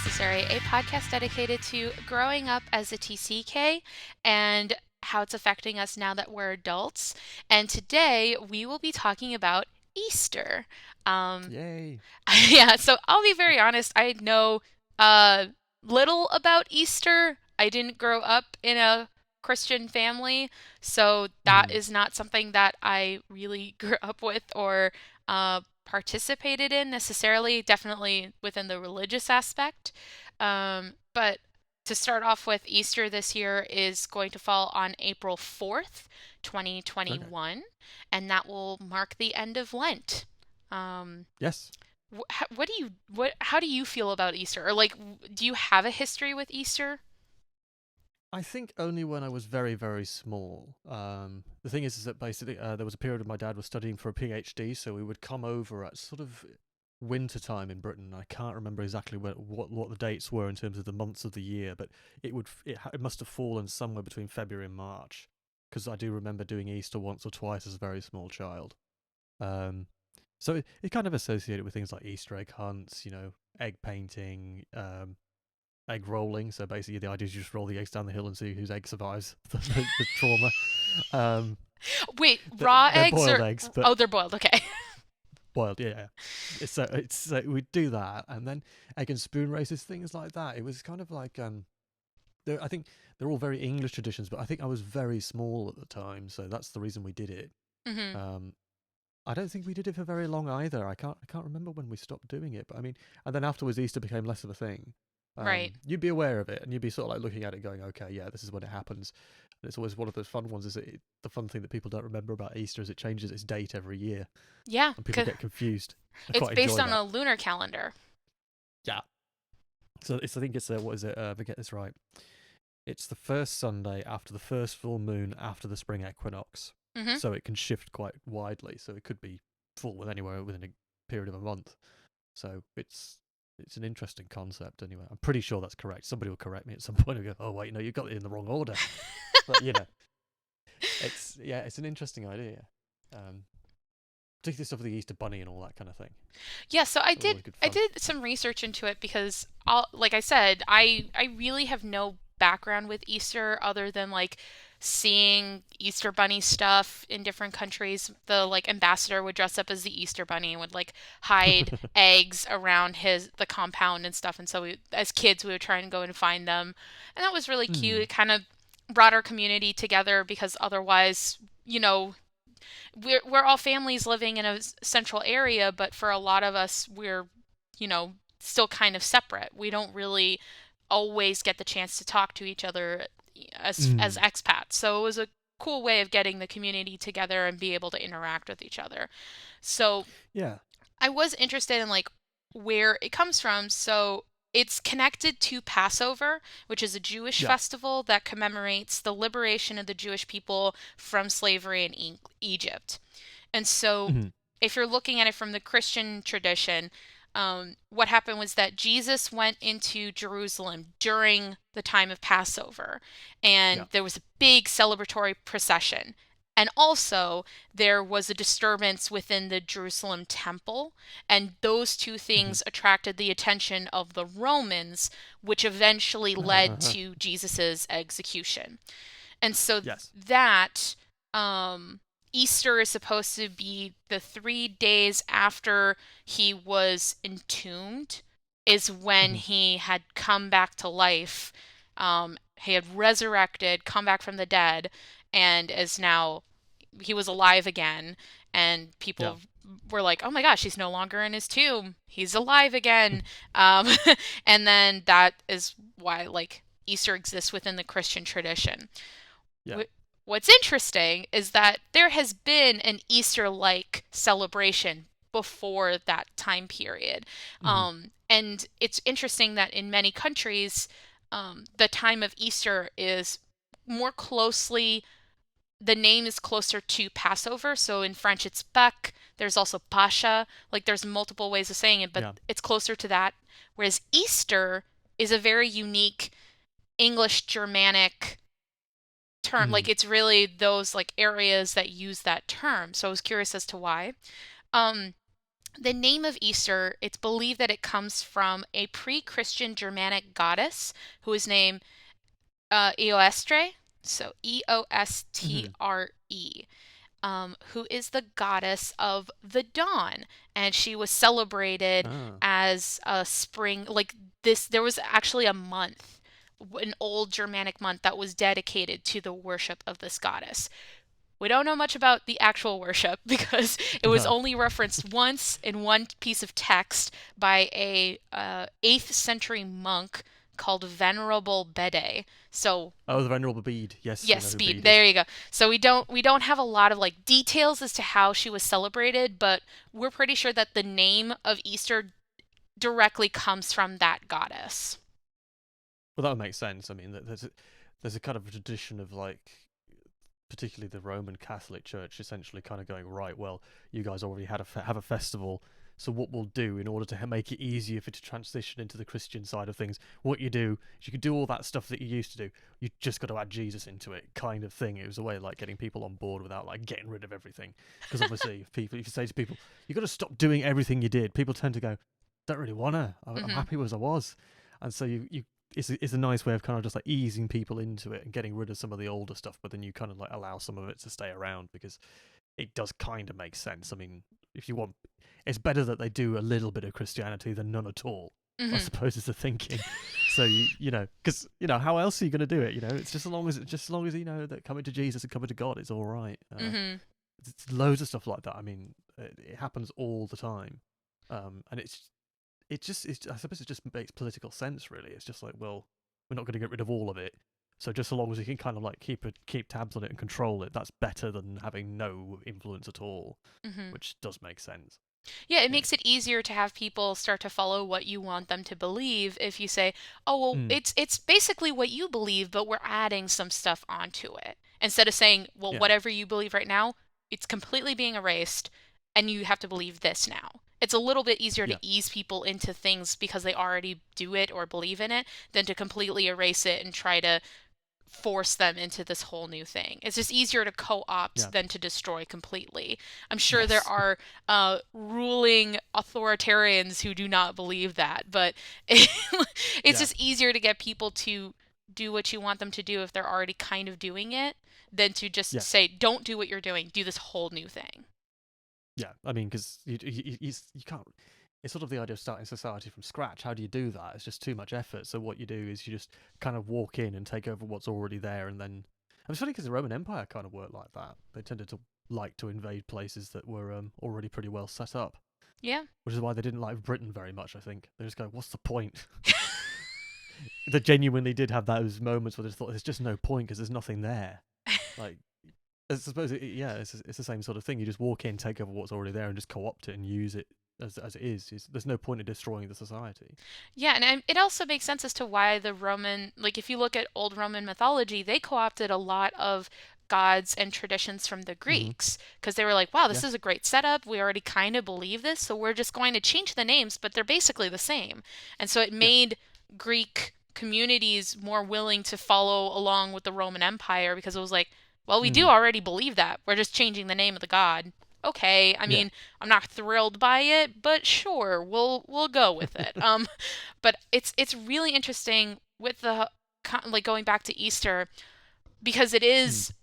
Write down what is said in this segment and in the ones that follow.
Necessary, a podcast dedicated to growing up as a TCK and how it's affecting us now that we're adults. And today we will be talking about Easter. Um, Yay. yeah, so I'll be very honest, I know uh, little about Easter. I didn't grow up in a Christian family, so that Mm. is not something that I really grew up with or participated in necessarily, definitely within the religious aspect. But to start off with, Easter this year is going to fall on April 4th, Okay. 2021, and that will mark the end of Lent. Um, Yes. how do you feel about Easter? Or like, do you have a history with Easter? I think only when I was very, very small. The thing is that basically there was a period when my dad was studying for a PhD, so we would come over at sort of winter time in Britain. I can't remember exactly what the dates were in terms of the months of the year, but it must have fallen somewhere between February and March, because I do remember doing Easter once or twice as a very small child. Um, so it kind of associated with things like Easter egg hunts, egg painting, egg rolling. So basically, the idea is you just roll the eggs down the hill and see whose egg survives the trauma. Um, Wait, raw they're eggs boiled or eggs, but oh, they're boiled. Okay. boiled, yeah. So we'd do that, and then egg and spoon races, things like that. It was kind of like I think they're all very English traditions, but I think I was very small at the time, so that's the reason we did it. hmm Um, I don't think we did it for very long either. I can't remember when we stopped doing it, but I mean, and then afterwards Easter became less of a thing. Right. You'd be aware of it, and you'd be sort of like looking at it, going, "Okay, yeah, this is when it happens." And it's always one of those fun ones. The fun thing that people don't remember about Easter is it changes its date every year, Yeah, and people 'cause get confused. I it's quite based enjoy on that. a lunar calendar. Yeah. So I think it's what is it? If I get this right, it's the first Sunday after the first full moon after the spring equinox. hmm So it can shift quite widely. So it could be full with anywhere within a period of a month. So it's an interesting concept anyway. I'm pretty sure that's correct. Somebody will correct me at some point and go, "Oh wait, no, you got it in the wrong order." But it's an interesting idea. Um, Particularly stuff with the Easter Bunny and all that kind of thing. Yeah, so I That was did always good I fun. did some research into it because like I said, I really have no background with Easter other than like seeing Easter bunny stuff in different countries. The like ambassador would dress up as the Easter bunny and would like hide eggs around his the compound and stuff. And so we, as kids, we would try and go and find them, and that was really cute. Hmm. It kind of brought our community together because otherwise, we're all families living in a central area, but for a lot of us, we're, still kind of separate. We don't really always get the chance to talk to each other as Hmm. expats. So it was a cool way of getting the community together and be able to interact with each other. So Yeah. I was interested in like where it comes from. So it's connected to Passover, which is a Jewish Yeah. festival that commemorates the liberation of the Jewish people from slavery in Egypt. And so, Hmm. if you're looking at it from the Christian tradition, what happened was that Jesus went into Jerusalem during the time of Passover, Yeah. and there was a big celebratory procession. And also, there was a disturbance within the Jerusalem temple, and those two Hmm. things attracted the attention of the Romans, which eventually led to Jesus's execution. And so Yes. that Easter is supposed to be the 3 days after he was entombed, is when Hmm. he had come back to life. He had resurrected, come back from the dead, and is now he was alive again. And Yeah. people were like, "Oh my gosh, he's no longer in his tomb. He's alive again." Um, and then that is why like Easter exists within the Christian tradition. Yeah. What's interesting is that there has been an Easter like celebration before that time period. Hmm. And it's interesting that in many countries, the time of Easter is more closely, the name is closer to Passover. So in French, it's Pâques. There's also Pascha. Like there's multiple ways of saying it, but Yeah. it's closer to that. Whereas Easter is a very unique English Germanic term. Hmm. Like it's really those like areas that use that term. So I was curious as to why. Um, The name of Easter, it's believed that it comes from a pre-Christian Germanic goddess who is named Eostre, so Eostre, who is the goddess of the dawn. And she was celebrated Ah. as a spring, like this, there was actually a month, an old Germanic month that was dedicated to the worship of this goddess. We don't know much about the actual worship because it was No. only referenced once in one piece of text by a 8th century monk called Venerable Bede. So Oh, the Venerable Bede. Yes, we yes, know who speed. Bede is. There you go. So we don't have a lot of like details as to how she was celebrated, but we're pretty sure that the name of Easter directly comes from that goddess. Well, that would make sense. I mean, there's a kind of a tradition of like, particularly the Roman Catholic Church, essentially kind of going, right, well, you guys already have a festival, so what we'll do in order to make it easier for you to transition into the Christian side of things, what you do is you can do all that stuff that you used to do. You just got to add Jesus into it, kind of thing. It was a way of like getting people on board without like getting rid of everything. Because obviously, if you say to people, you got to stop doing everything you did, people tend to go, don't really wanna. I'm Hmm. happy as I was, and so you it's a nice way of kind of just like easing people into it and getting rid of some of the older stuff, but then you kind of like allow some of it to stay around because it does kind of make sense. I mean, if you want, it's better that they do a little bit of Christianity than none at all. I Hmm. suppose is the thinking. So you know, because you know, how else are you going to do it? You know, it's just as long as you know that coming to Jesus and coming to God is all right. Hmm. It's loads of stuff like that. I mean, it happens all the time, and I suppose it just makes political sense, really. It's just like, well, we're not going to get rid of all of it. So just so long as we can kind of like keep tabs on it and control it, that's better than having no influence at all, Hmm. which does make sense. Yeah, it Yeah. makes it easier to have people start to follow what you want them to believe if you say, "Oh, well, Mm. it's basically what you believe, but we're adding some stuff onto it." Instead of saying, "Well, Yeah. whatever you believe right now, it's completely being erased and you have to believe this now." It's a little bit easier to Yeah. ease people into things because they already do it or believe in it than to completely erase it and try to force them into this whole new thing. It's just easier to co-opt Yeah. than to destroy completely. I'm sure there Yes. are ruling authoritarians who do not believe that, but it's Yeah. just easier to get people to do what you want them to do if they're already kind of doing it than to just Yeah. say, don't do what you're doing, do this whole new thing. Yeah. I mean, because you can't. It's sort of the idea of starting society from scratch. How do you do that? It's just too much effort. So what you do is you just kind of walk in and take over what's already there, and then. And it's funny because the Roman Empire kind of worked like that. They tended to like to invade places that were already pretty well set up, Yeah. which is why they didn't like Britain very much. I think they just go, "What's the point?" They genuinely did have those moments where they just thought, "There's just no point because there's nothing there." Like, I suppose, yeah, it's the same sort of thing. You just walk in, take over what's already there, and just co-opt it and use it as it is. There's no point in destroying the society. Yeah, and it also makes sense as to why the Roman, like if you look at old Roman mythology, they co-opted a lot of gods and traditions from the Hmm. Greeks because they were like, wow, this Yeah, is a great setup. We already kind of believe this, so we're just going to change the names, but they're basically the same. And so it yeah, made Greek communities more willing to follow along with the Roman Empire because it was like, well, we do mm, already believe that. We're just changing the name of the god. Okay, I yeah, mean, I'm not thrilled by it, but sure, we'll go with it. But it's really interesting with the like going back to Easter because it mm. is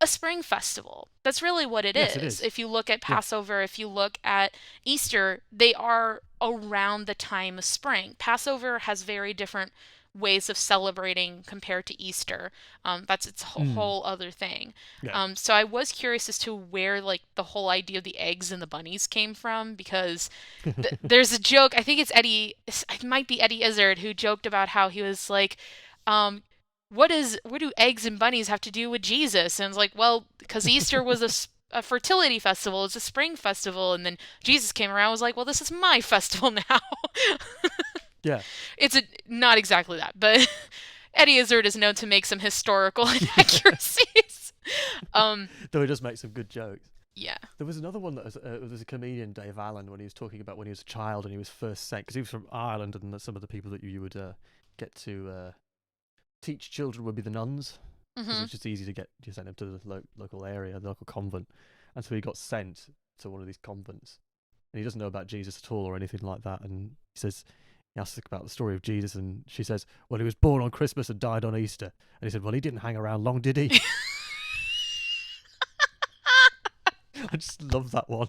a spring festival. That's really what it Yes, it is. is. If you look at Yeah, Passover, if you look at Easter, they are around the time of spring. Passover has very different ways of celebrating compared to Easter. That's its mm, whole other thing. yeah, So I was curious as to where like the whole idea of the eggs and the bunnies came from because there's a joke. I think it's Eddie. It might be Eddie Izzard who joked about how he was like, um, what do eggs and bunnies have to do with Jesus? And it's like, well, because Easter was a fertility festival, it's a spring festival, and then Jesus came around and was like, well, this is my festival now. yeah, It's not exactly that, but Eddie Izzard is known to make some historical yeah. inaccuracies. Um, Though he does make some good jokes. yeah. There was another one that was a comedian, Dave Allen, when he was talking about when he was a child and he was first sent because he was from Ireland, and some of the people that you would get to teach children would be the nuns because Hmm. it's just easy to get you send them to the local area, the local convent, and so he got sent to one of these convents, and he doesn't know about Jesus at all or anything like that. And he asks about the story of Jesus, and she says, "Well, he was born on Christmas and died on Easter." And he said, "Well, he didn't hang around long, did he?" I just love that one.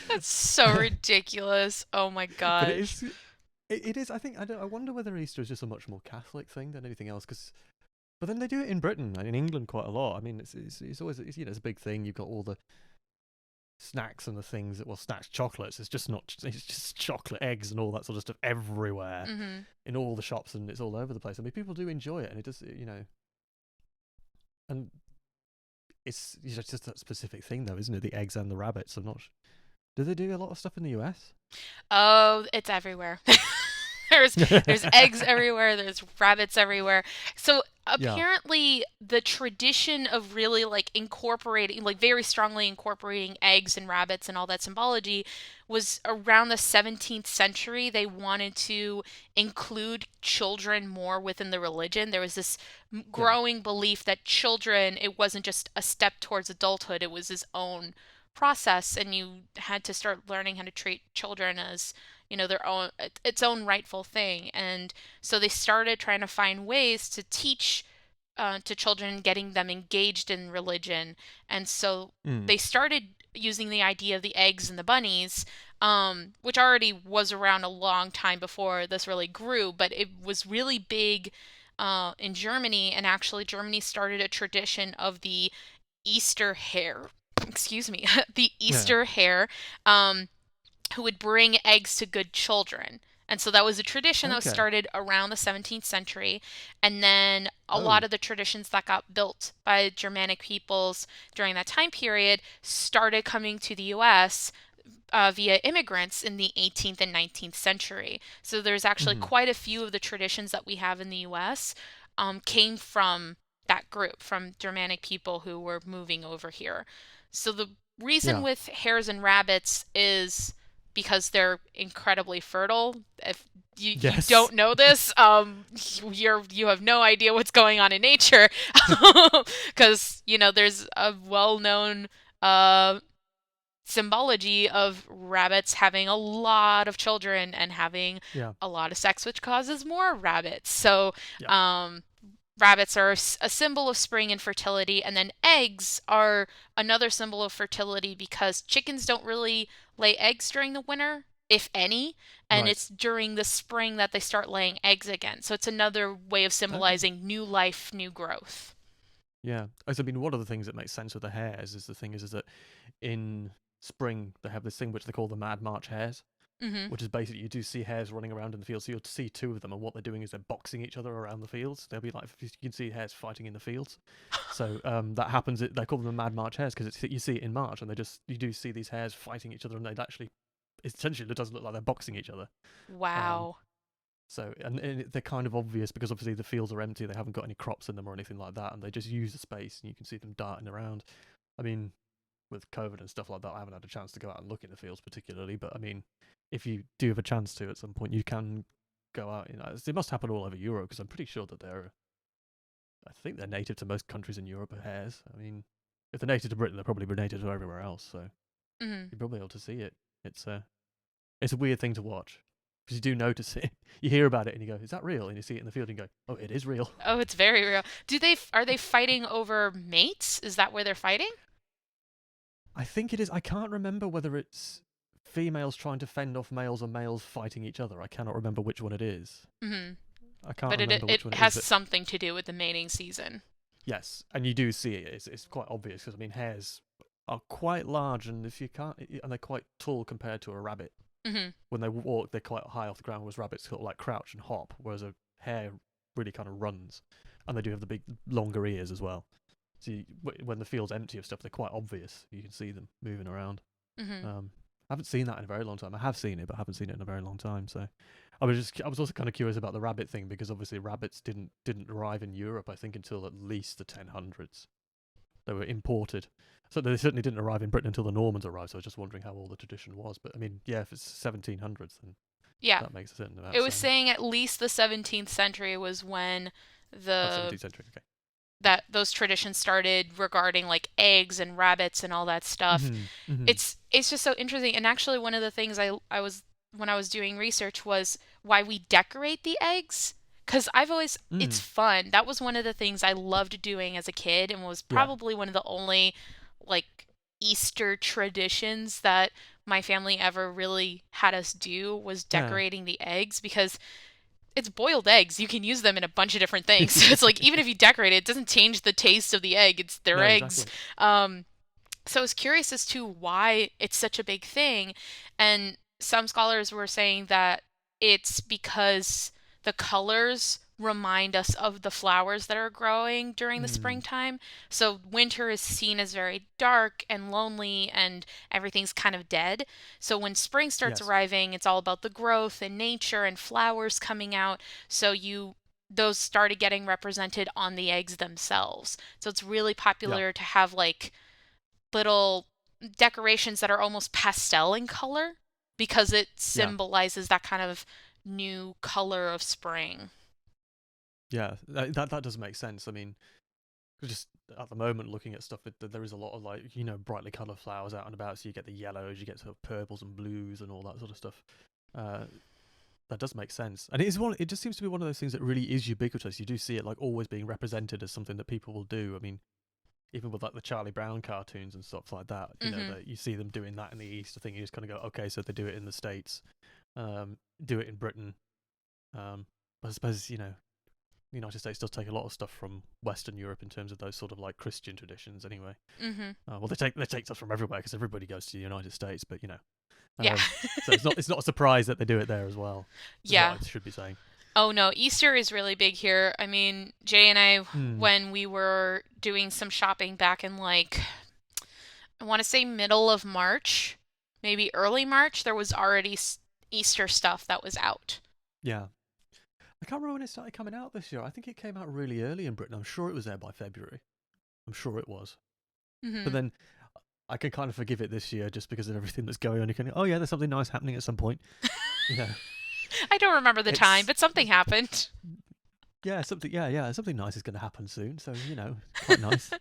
That's so ridiculous. Oh my But it gosh. is. It is. I think. I wonder whether Easter is just a much more Catholic thing than anything else. But then they do it in Britain and in England quite a lot. I mean, it's always it's a big thing. You've got all the snacks and the things that snacks, chocolates. It's just not. It's just chocolate, eggs, and all that sort of stuff everywhere Mhm. in all the shops, and it's all over the place. I mean, people do enjoy it, and it does. And it's just that specific thing, though, isn't it? The eggs and the rabbits. I'm not. Do they do a lot of stuff in the US? Oh, it's everywhere. There's there's eggs everywhere, there's rabbits everywhere. So Yeah. apparently the tradition of really like incorporating like very strongly incorporating eggs and rabbits and all that symbology was around the 17th century. They wanted to include children more within the religion. There was this Yeah. growing belief that children, it wasn't just a step towards adulthood, it was his own process, and you had to start learning how to treat children as their own its own rightful thing. And so they started trying to find ways to teach to children, getting them engaged in religion. And so Mm. they started using the idea of the eggs and the bunnies, which already was around a long time before this really grew, but it was really big in Germany. And actually Germany started a tradition of the Easter hare, excuse me, the Yeah. Easter hare, um, who would bring eggs to good children. And so that was a tradition that was Okay. started around the 17th century. And then a lot Oh. of the traditions that got built by Germanic peoples during that time period started coming to the US via immigrants in the 18th and 19th century. So there's actually Mm. quite a few of the traditions that we have in the US came from that group, from Germanic people who were moving over here. So the reason Yeah. with hares and rabbits is because they're incredibly fertile. If you Yes. don't know this, you have no idea what's going on in nature, because there's a well-known uh, symbology of rabbits having a lot of children and having Yeah. a lot of sex, which causes more rabbits. So, Yeah. um, rabbits are a symbol of spring and fertility, and then eggs are another symbol of fertility because chickens don't really lay eggs during the winter, if any, and Right. it's during the spring that they start laying eggs again. So it's another way of Okay. symbolizing new life, new growth. Yeah. I mean, one of the things that makes sense with the hares is the thing is that in spring they have this thing which they call the Mad March hares, Hmm. which is basically you do see hares running around in the field. So you'll see two of them, and what they're doing is they're boxing each other around the fields. They'll be like you can see hares fighting in the fields. So that happens. They call them the Mad March hares because you see it in March, and you do see these hares fighting each other, and they actually essentially it does look like they're boxing each other. Um, Wow. and they're kind of obvious because obviously the fields are empty. They haven't got any crops in them or anything like that, and they just use the space, and you can see them darting around. I mean, with COVID and stuff like that, I haven't had a chance to go out and look in the fields particularly. But I mean, if you do have a chance to at some point, you can go out. It must happen all over Europe because I'm pretty sure that I think they're native to most countries in Europe. Hares. I mean, if they're native to Britain, they're probably native to everywhere else. So Hmm. you're probably able to see it. It's it's a weird thing to watch because you do notice it. You hear about it and you go, "Is that real?" And you see it in the field and you go, "Oh, it is real." Oh, it's very real. Are they fighting over mates? Is that where they're fighting? I think it is. I can't remember whether it's females trying to fend off males or males fighting each other. I cannot remember which one it is. Hmm. I can't But remember it which one it is, has but something to do with the mating season. yes, and you do see it. It's quite obvious because I mean hares are quite large, and if you can't, and they're quite tall compared to a rabbit. Hmm. When they walk, they're quite high off the ground, whereas rabbits sort of like crouch and hop, whereas a hare really kind of runs, and they do have the big longer ears as well. So when the field's empty of stuff, they're quite obvious. You can see them moving around. Hmm. I haven't seen that in a very long time. I have seen it, but I haven't seen it in a very long time. So I was also kind of curious about the rabbit thing because obviously rabbits didn't arrive in Europe. I think until at least the 1000s. They were imported, so they certainly didn't arrive in Britain until the Normans arrived. So I was just wondering how old the tradition was. But I mean, yeah, if it's 1700s, then Yeah. that makes a certain amount It of was sense. saying at least the 17th century was when Oh, the 17th century. Okay. that those traditions started regarding like eggs and rabbits and all that stuff. Hmm. Hmm. It's just so interesting. And actually, one of the things I was when I was doing research was why we decorate the eggs. Because I've always, it's Mm. fun. That was one of the things I loved doing as a kid and was Yeah. probably one of the only like Easter traditions that my family ever really had us do was Yeah. decorating the eggs because it's boiled eggs. You can use them in a bunch of different things. So it's like even if you decorate it, it doesn't change the taste of the egg. It's their No, eggs. exactly. Um, so I was curious as to why it's such a big thing. And some scholars were saying that it's because the colors remind us of the flowers that are growing during the Mm. springtime. So winter is seen as very dark and lonely and everything's kind of dead. So when spring starts Yes. arriving, it's all about the growth and nature and flowers coming out. So you those started getting represented on the eggs themselves. So it's really Yeah. popular to have like little decorations that are almost pastel in color because it Yeah. symbolizes that kind of new color of spring. Yeah. That does make sense. I mean, just at the moment looking at stuff, there is a lot of like brightly coloured flowers out and about. So you get the yellows, you get sort of purples and blues and all that sort of stuff. Uh, that does make sense, and it is one. It just seems to be one of those things that really is ubiquitous. You do see it like always being represented as something that people will do. I mean, even with like the Charlie Brown cartoons and stuff like that, Mhm. that you see them doing that in the Easter thing. You just kind of go, okay, so they do it in the States, do it in Britain. But I suppose the United States does take a lot of stuff from Western Europe in terms of those sort of like Christian traditions, anyway. Mhm. Well, they take stuff from everywhere because everybody goes to the United States, but Yeah. um, so it's not a surprise that they do it there as well. Is what Yeah. I should be saying. Oh no, Easter is really big here. I mean, Jay and I, Mm, when we were doing some shopping back in like, I want to say middle of March, maybe early March, there was already Easter stuff that was out. yeah, I can't remember when it started coming out this year. I think it came out really early in Britain. I'm sure it was there by February. I'm sure it was. But Hmm. then I can kind of forgive it this year just because of everything that's going on. You can, oh yeah, there's something nice happening at some point. You know, I don't remember the time, it's but something happened. yeah, something nice is going to happen soon. So quite nice. But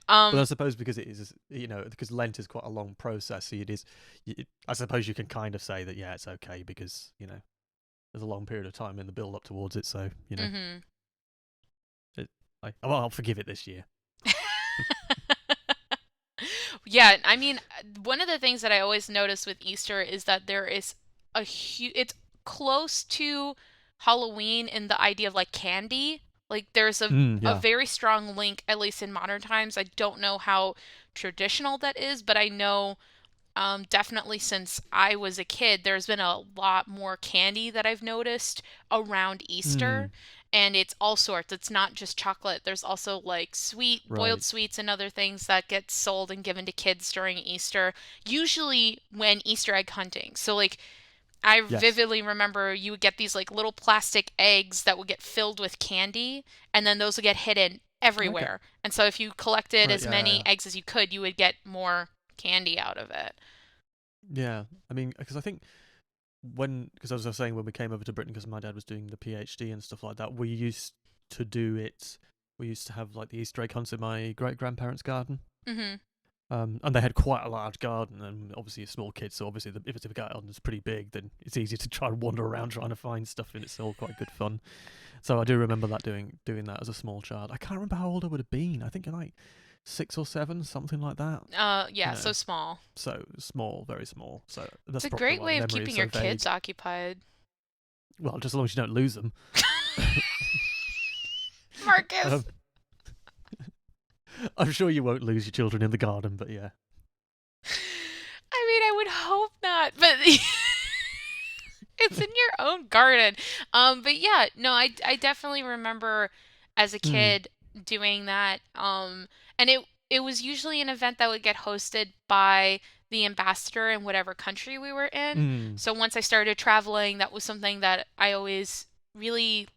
I Um, suppose because it is, because Lent is quite a long process, so it is. I suppose you can kind of say that yeah, it's okay because there's a long period of time in the build up towards it. So mhm. it, well, I'll forgive it this year. Yeah, I mean, one of the things that I always notice with Easter is that there is it's close to Halloween in the idea of like candy. Like there's a Yeah. very strong link, at least in modern times. I don't know how traditional that is, but I know definitely since I was a kid, there's been a lot more candy that I've noticed around Easter. Mm, And it's all sorts. It's not just chocolate. There's also like boiled right. sweets and other things that get sold and given to kids during Easter, usually when Easter egg hunting. So like I Yes. vividly remember you would get these like little plastic eggs that would get filled with candy, and then those would get hidden Okay. everywhere. And so if you collected Right. as Yeah. Yeah. many eggs as you could, you would get more candy out of it. Yeah. I mean, because I think because as I was saying, when we came over to Britain, because my dad was doing the PhD and stuff like that, we used to do it. We used to have like the Easter egg hunts in my great grandparents' garden. Hmm. And they had quite a large garden, and obviously a small kid. So obviously, if it's a garden that's pretty big, then it's easy to try and wander around trying to find stuff, and it's all quite good fun. So I do remember that doing that as a small child. I can't remember how old I would have been. I think like 6 or 7, something like that. You Yeah, know, so small. so small, very small. So It's that's a probably great why the way of memory is keeping your so kids vague. occupied. Well, just as long as you don't lose them. Marcus! um, I'm sure you won't lose your children in the garden, but yeah. I mean, I would hope not, but it's in your own garden. But yeah, no, I definitely remember as a Mm, kid doing that. And it was usually an event that would get hosted by the ambassador in whatever country we were in. mm, So once I started traveling, that was something that I always really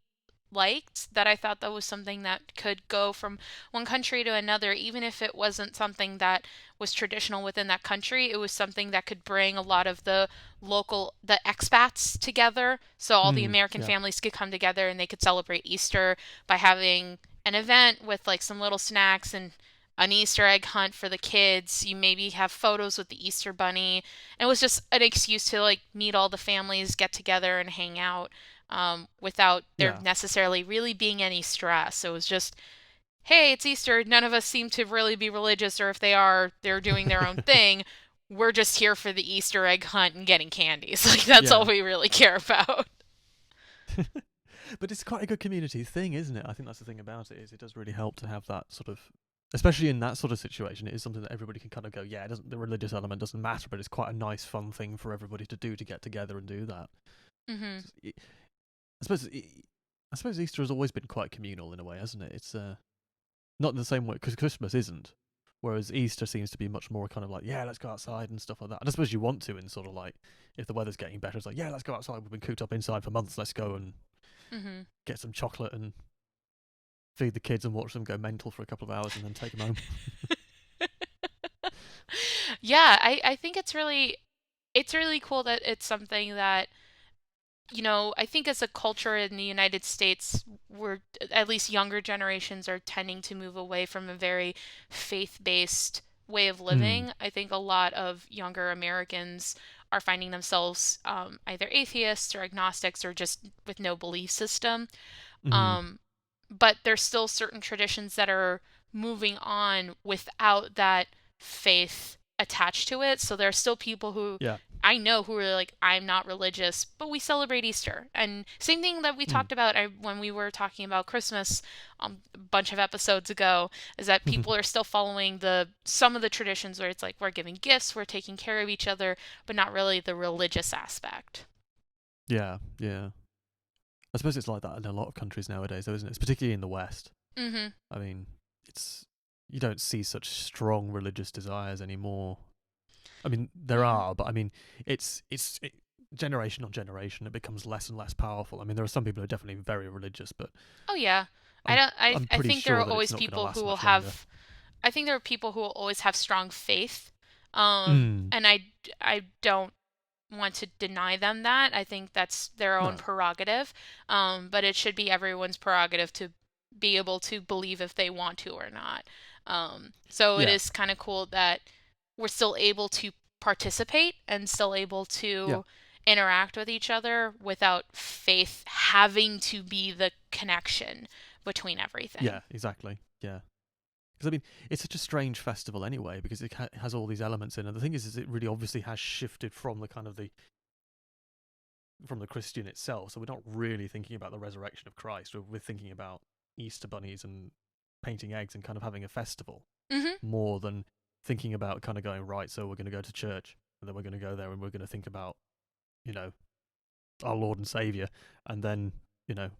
liked, that I thought that was something that could go from one country to another, even if it wasn't something that was traditional within that country. It was something that could bring a lot of the expats together. So all the American yeah. families could come together and they could celebrate Easter by having an event with like some little snacks and an Easter egg hunt for the kids. You maybe have photos with the Easter bunny. And it was just an excuse to like meet all the families, get together and hang out without there Yeah. necessarily really being any stress. So it was just, hey, it's Easter. None of us seem to really be religious, or if they are, they're doing their own thing. We're just here for the Easter egg hunt and getting candies. Like that's all Yeah. we really care about. But it's quite a good community thing, isn't it? I think that's the thing about it is it does really help to have that sort of, especially in that sort of situation. It is something that everybody can kind of go, yeah, it doesn't, the religious element doesn't matter, but it's quite a nice, fun thing for everybody to do to get together and do that. Hmm. I suppose, I suppose Easter has always been quite communal in a way, hasn't it? It's not in the same way because Christmas isn't. Whereas Easter seems to be much more kind of like, yeah, let's go outside and stuff like that. And I suppose you want to, in sort of like, if the weather's getting better, it's like, yeah, let's go outside. We've been cooped up inside for months. Let's go and Hmm. get some chocolate and feed the kids and watch them go mental for a couple of hours and then take them home. Yeah, I think it's really cool that it's something that, I think as a culture in the United States, we're at least younger generations are tending to move away from a very faith-based way of Mm. living. I think a lot of younger Americans are finding themselves either atheists or agnostics or just with no belief system. Mm. Um, but there's still certain traditions that are moving on without that faith attached to it. So there are still people who Yeah. I know who are like, I'm not religious, but we celebrate Easter. And same thing that we Mm. talked about when we were talking about Christmas a bunch of episodes ago, is that people are still following the some of the traditions where it's like we're giving gifts, we're taking care of each other, but not really the religious aspect. Yeah. Yeah. I suppose it's like that in a lot of countries nowadays, though, isn't it? It's particularly in the West. Mm-hmm. I mean, it's you don't see such strong religious desires anymore. I mean, there Yeah. are, but I mean, generation on generation, it becomes less and less powerful. I mean, there are some people who are definitely very religious, but Oh yeah. I I'm don't I I'm I pretty think there sure are that it's always not going to people who last will much longer. have I think there are people who will always have strong faith. Mm. And I don't want to deny them that. I think that's their own No. prerogative. But it should be everyone's prerogative to be able to believe if they want to or not. So it Yeah. is kind of cool that we're still able to participate and still able Yeah. to interact with each other without faith having to be the connection between everything. Yeah. Exactly. Yeah. Because I mean, it's such a strange festival anyway, because it has all these elements in, and the thing is it really obviously has shifted from the kind of the from the Christian itself. So we're not really thinking about the resurrection of Christ. We're thinking about Easter bunnies and painting eggs and kind of having a festival Hmm. more than thinking about kind of going right. So we're going to go to church and then we're going to go there and we're going to think about you know our Lord and Savior and then you know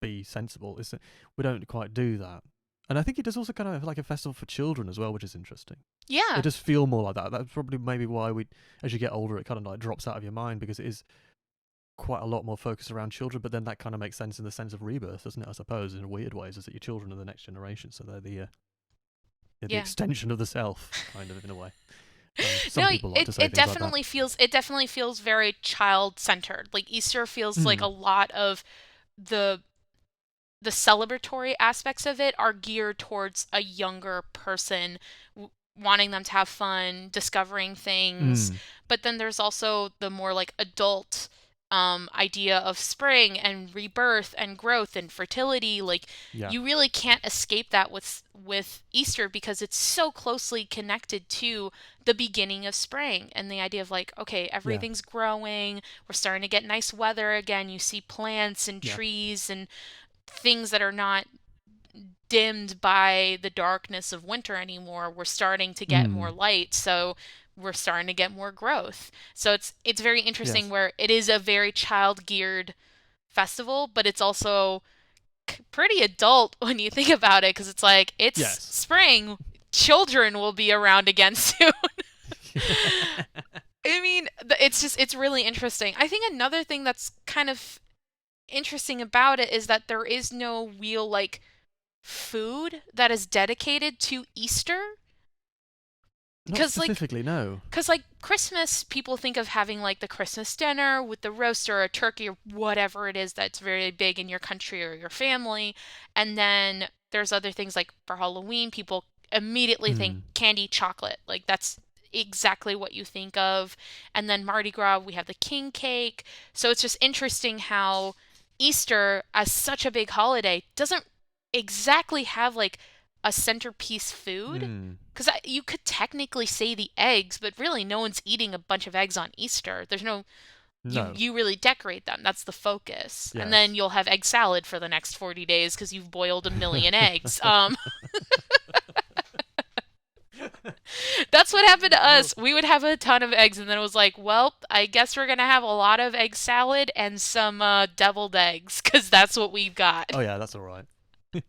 be sensible. We don't quite do that. And I think it does also kind of like a festival for children as well, which is interesting. It Yeah. does feel more like that. That's probably maybe why as you get older, it kind of like drops out of your mind because it is quite a lot more focused around children. But then that kind of makes sense in the sense of rebirth, doesn't it? I suppose in weird ways, is that your children are the next generation, so they're the Yeah. extension of the self, kind of in a way. Some No, people like it to say it things like that. definitely feels very child centered. Like Easter feels like a Mm. lot of the the celebratory aspects of it are geared towards a younger person wanting them to have fun, discovering things. Mm. But then there's also the more like adult idea of spring and rebirth and growth and fertility. Like Yeah. you really can't escape that with Easter because it's so closely connected to the beginning of spring and the idea of like, okay, Yeah. everything's growing, we're starting to get nice weather again. You see plants and Yeah. trees and things that are not dimmed by the darkness of winter anymore. We're starting to get more Mm. light, so we're starting to get more growth. So it's very interesting Yes. where it is a very child geared festival, but it's also pretty adult when you think about it because it's like it's Yes. spring, children will be around again soon. I mean, it's really interesting. I think another thing that's kind of interesting about it is that there is no real like, food that is dedicated to Easter. Not Because specifically, no. like Christmas, people think of having like the Christmas dinner with the roast or a turkey or whatever it is that's very big in your country or your family. And then there's other things like for Halloween, people immediately think Hmm. candy chocolate. Like that's exactly what you think of. And then Mardi Gras, we have the king cake. So it's just interesting how Easter, as such a big holiday, doesn't exactly have like a centerpiece food. Hmm. Because you could technically say the eggs, but really no one's eating a bunch of eggs on Easter. There's no, No. you really decorate them. That's the focus. And then Yes. you'll have egg salad for the next 40 days because you've boiled a million eggs. That's what happened to Oh, us. We would have a ton of eggs, and then it was like, well, I guess we're gonna have a lot of egg salad and some deviled eggs, because that's what we've got. oh yeah, that's all right. You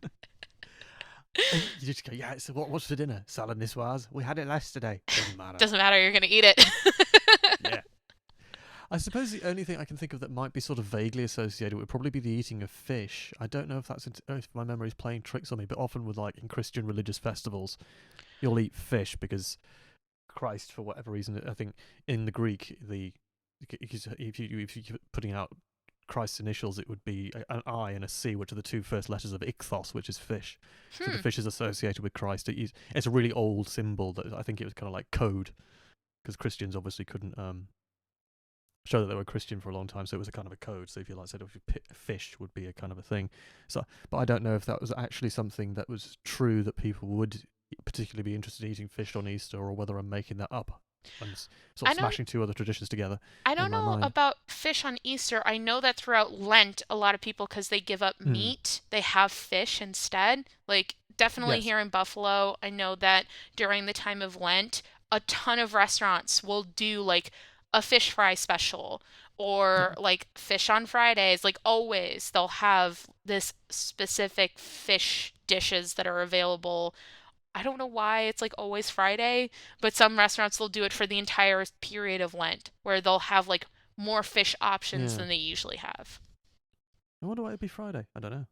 just go, yeah. So what's for dinner? Salad niçoise. We had it yesterday. Doesn't matter. Doesn't matter, you're gonna eat it. Yeah. I suppose the only thing I can think of that might be sort of vaguely associated would probably be the eating of fish. I don't know if that's if my memory's playing tricks on me, but often with like in Christian religious festivals, you'll eat fish because Christ, for whatever reason, I think in the Greek, if you're putting out Christ's initials, it would be an I and a C, which are the two first letters of ichthos, which is fish. So the Hmm. fish is associated with Christ. It's a really old symbol that I think it was kind of like code because Christians obviously couldn't show that they were Christian for a long time, so it was a kind of a code. So if you like said, if you fish would be a kind of a thing. So, but I don't know if that was actually something that was true that people would particularly be interested in eating fish on Easter, or whether I'm making that up and sort I of don't smashing two other traditions together I in don't my know mind. about fish on Easter. I know that throughout Lent, a lot of people, because they give up Mm. meat, they have fish instead. Like, definitely Yes. here in Buffalo, I know that during the time of Lent, a ton of restaurants will do like a fish fry special or Yeah. like fish on Fridays. Like, always, they'll have this specific fish dishes that are available. I don't know why it's like always Friday, but some restaurants will do it for the entire period of Lent, where they'll have like more fish options Yeah. than they usually have. I wonder why it'd be Friday. I don't know.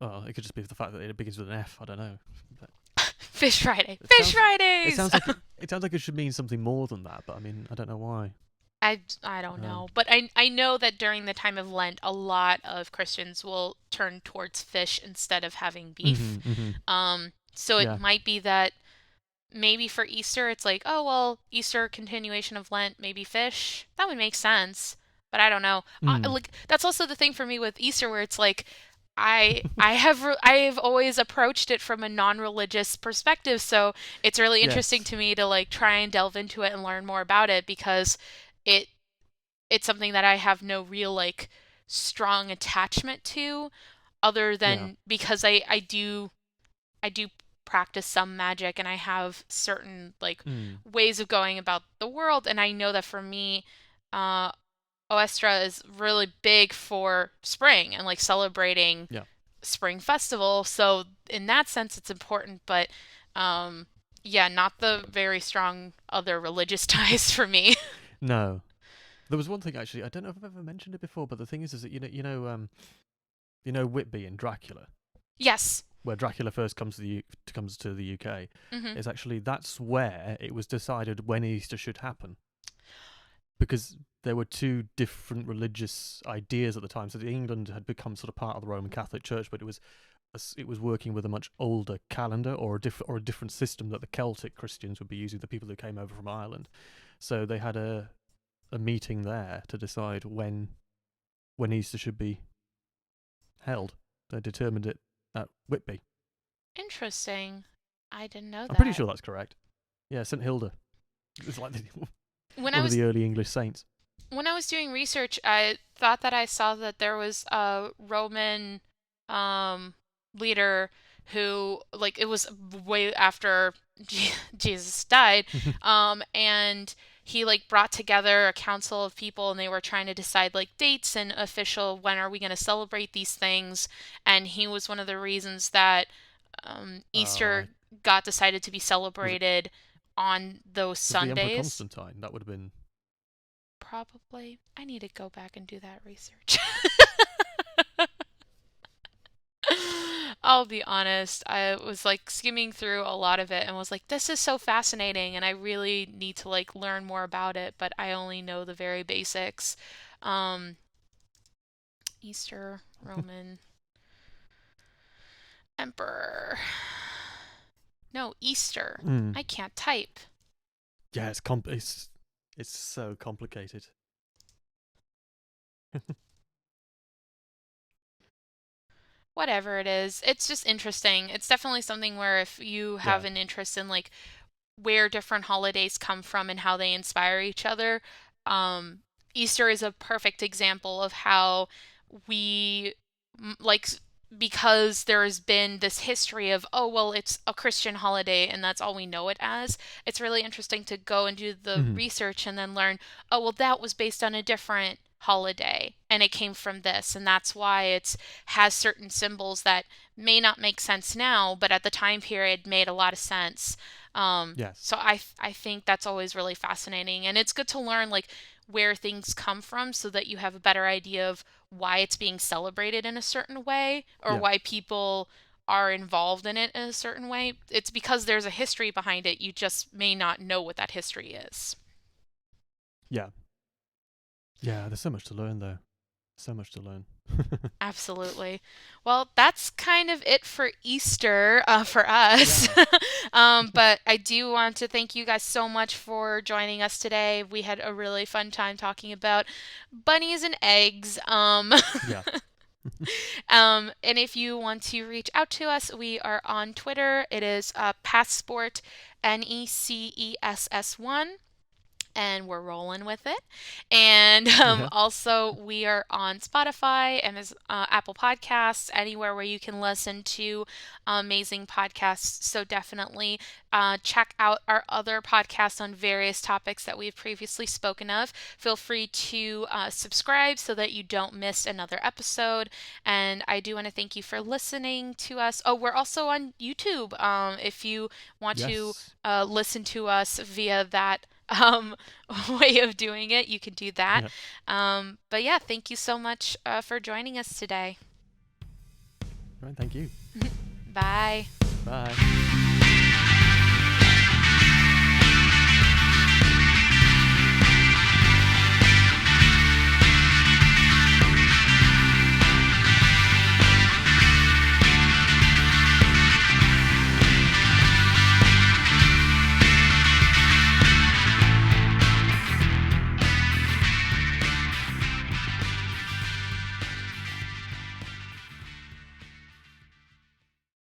Oh, it could just be the fact that it begins with an F. I don't know. But Fish Friday. it Fish sounds. It Fridays! sounds like it sounds like it should mean something more than that. But I mean, I don't know why. I don't Um. know, but I know that during the time of Lent, a lot of Christians will turn towards fish instead of having beef. Mhm. Mhm. So it Yeah. might be that maybe for Easter, it's like, oh, well, Easter continuation of Lent, maybe fish. That would make sense. But I don't know. Mm. Like that's also the thing for me with Easter, where it's like I have always approached it from a non-religious perspective, so it's really interesting Yes. to me to like try and delve into it and learn more about it because it it's something that I have no real like strong attachment to, other Yeah. than because I do practice some magic and I have certain like Mm. ways of going about the world, and I know that for me, uh Oestra is really big for spring and like celebrating Yeah. spring festival. So in that sense it's important, but um yeah, not the very strong other religious ties for me. No. There was one thing actually. I don't know if I've ever mentioned it before, but the thing is that you know Whitby in Dracula, Yes. where Dracula first comes to the UK, Mhm. is actually that's where it was decided when Easter should happen because there were two different religious ideas at the time. So England had become sort of part of the Roman Catholic Church, but it was working with a much older calendar or a different system that the Celtic Christians would be using, the people who came over from Ireland. So they had a meeting there to decide when Easter should be held. They determined it at Whitby. Interesting. I didn't know I'm pretty that. sure that's correct. Yeah, St Hilda. It's like When I one of was the early English saints. when I was doing research, I thought that I saw that there was a Roman um leader who like it was way after Jesus died, and he like brought together a council of people and they were trying to decide like dates and official when are we going to celebrate these things, and he was one of the reasons that I Easter got decided to be was it celebrated on those was the Emperor Sundays. Constantine. That would have been. Probably. I need to go back and do that research. I'll be honest. I was like skimming through a lot of it and was like, this is so fascinating, and I really need to like learn more about it, but I only know the very basics. Um, Easter Roman Emperor. No, Easter. Mm. I can't type. Yeah, it's so complicated. Whatever it is, it's just interesting. It's definitely something where if you have Yeah. an interest in like where different holidays come from and how they inspire each other, um, Easter is a perfect example of how we like because there has been this history of, oh well, it's a Christian holiday and that's all we know it as. It's really interesting to go and do the Mhm. research and then learn, oh well, that was based on a different holiday and it came from this, and that's why it's has certain symbols that may not make sense now, but at the time period made a lot of sense. Yes. So I think that's always really fascinating, and it's good to learn like where things come from so that you have a better idea of why it's being celebrated in a certain way or Yeah. why people are involved in it in a certain way. It's because there's a history behind it. You just may not know what that history is. Yeah. Yeah. There's so much to learn, though. So much to learn. Absolutely. Well, that's kind of it for Easter for us. Yeah. But I do want to thank you guys so much for joining us today. We had a really fun time talking about bunnies and eggs. Yeah. And if you want to reach out to us, we are on Twitter. It is Passport NECESS1, and we're rolling with it. And Yeah. also, we are on Spotify and Apple Podcasts, anywhere where you can listen to amazing podcasts. So definitely check out our other podcasts on various topics that we've previously spoken of. Feel free to subscribe so that you don't miss another episode. And I do want to thank you for listening to us. Oh, we're also on YouTube. If you want to Yes. listen to us via that um, way of doing it, you can do that. Yeah. But yeah, thank you so much for joining us today. Right. Thank you. Bye. Bye.